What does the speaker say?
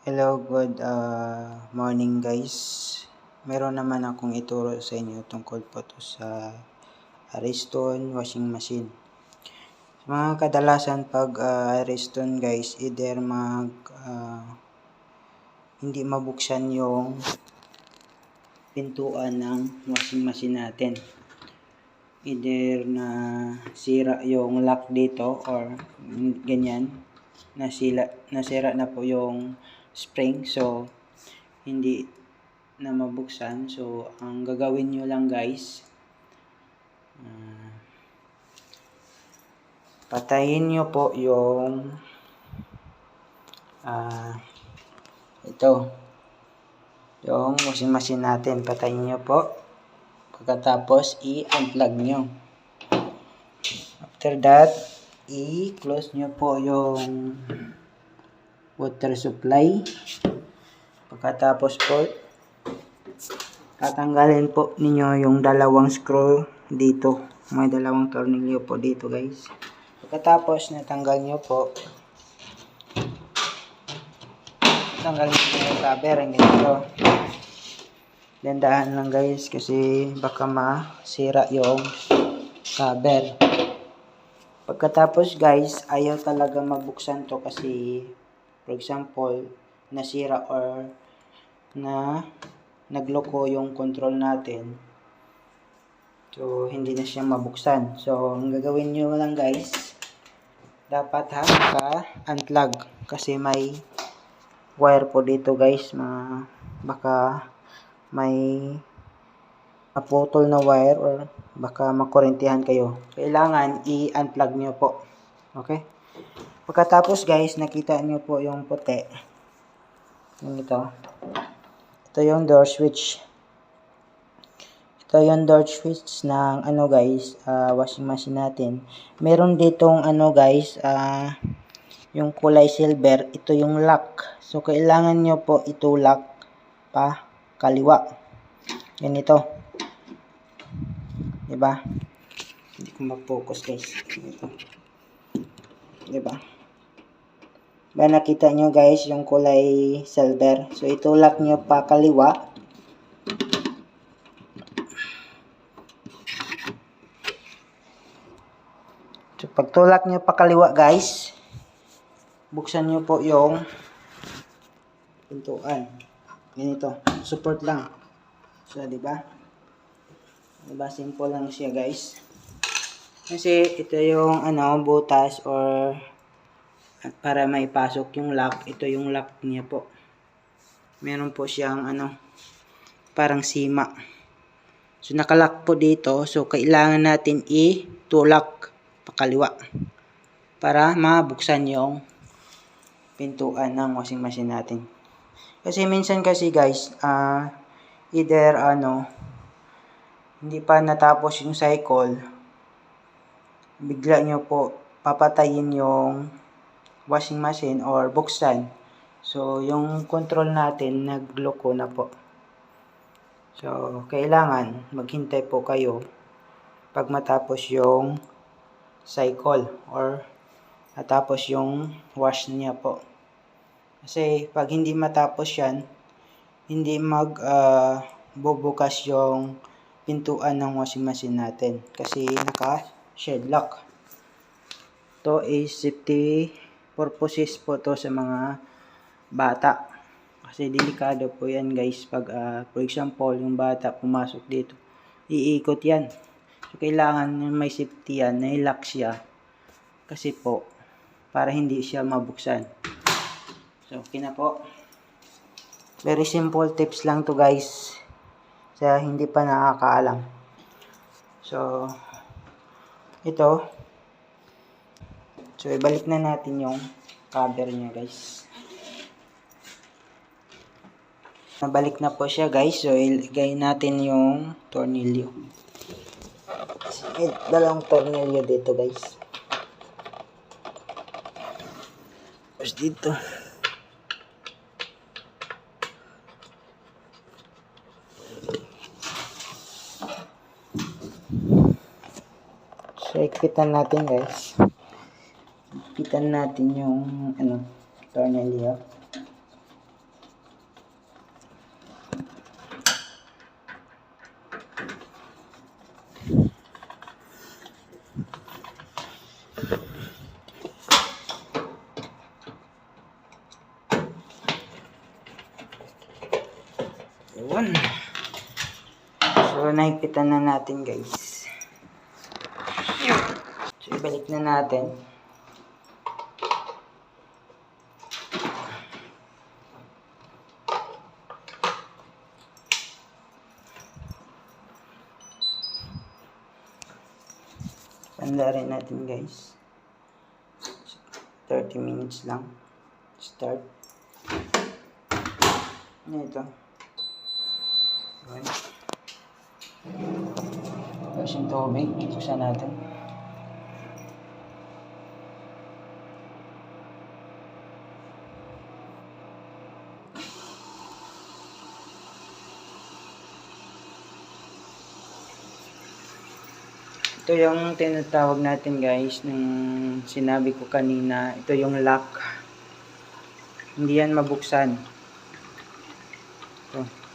Hello, good morning guys. Meron naman akong ituro sa inyo tungkol po to sa Ariston washing machine. Mga kadalasan pag Ariston guys, either hindi mabuksan yung pintuan ng washing machine natin. Either na sira yung lock dito or ganyan, nasira na po yung spring, so hindi na mabuksan. So ang gagawin nyo lang guys, patayin nyo po yung yung washing machine natin. Patayin nyo po, pagkatapos i-unplug nyo. After that, i-close nyo po yung water supply. Pagkatapos po, tatanggalin po ninyo yung dalawang screw dito. May dalawang tornilyo po dito guys. Pagkatapos natanggal nyo po, tanggal nyo po yung cover. Ang ganito. Dandahan lang guys kasi baka masira yung cover. Pagkatapos guys, ayaw talaga mabuksan to kasi for example, nasira or nagloko yung control natin. So, hindi na siya mabuksan. So, ang gagawin nyo lang guys, dapat naka-unplug kasi may wire po dito guys. Baka may naputol na wire or baka makurentehan kayo. Kailangan i-unplug nyo po. Okay? Pagkatapos guys, nakita nyo po yung puti. Yung ito. Ito yung door switch. Ito yung door switch ng guys, washing machine natin. Meron ditong guys, yung kulay silver. Ito yung lock. So kailangan nyo po itulak pa kaliwa. Yan ito. Diba? Hindi ko ma-focus guys. Ito. Diba? Ba nakita nyo guys yung kulay silver. So itulak nyo pa kaliwa. So pagtulak nyo pa kaliwa guys, buksan nyo po yung pintuan. Ganito. Support lang. So diba? Diba? Simple lang siya guys. Kasi ito yung butas or para may pasok yung lock. Ito yung lock niya po. Meron po siyang parang sima. So nakalock po dito. So kailangan natin itulak pakaliwa para mabuksan yung pintuan ng washing machine natin. Kasi minsan kasi guys, either hindi pa natapos yung cycle, bigla nyo po papatayin yung washing machine or buksan. So, yung control natin nagloko na po. So, kailangan maghintay po kayo pag matapos yung cycle or matapos yung wash niya po. Kasi pag hindi matapos yan, hindi bubukas yung pintuan ng washing machine natin kasi naka-shed lock. To is safety purposes po to sa mga bata. Kasi delikado po yan guys pag for example yung bata pumasok dito, iikot yan. So kailangan may safety yan, na-lock siya kasi po para hindi siya mabuksan. So okay na po. Very simple tips lang to guys sa hindi pa nakakaalam. So ito. So ibalik na natin yung cover niya guys. Nabalik na po siya guys. So ilagay natin yung tornilyo. Dalawang tornilyo dito guys. Tapos dito. So ikitan natin guys. Ikitan natin yung tornilyo. Yun. So, nahipitan na natin guys. So, ibalik na natin. Panda rin natin guys. 30 minutes lang. Start. Ano ito? Yun. Tapos yung tubig. Buksan natin. Ito yung tinatawag natin guys, nung sinabi ko kanina, ito yung lock. Hindi yan mabuksan. Ito.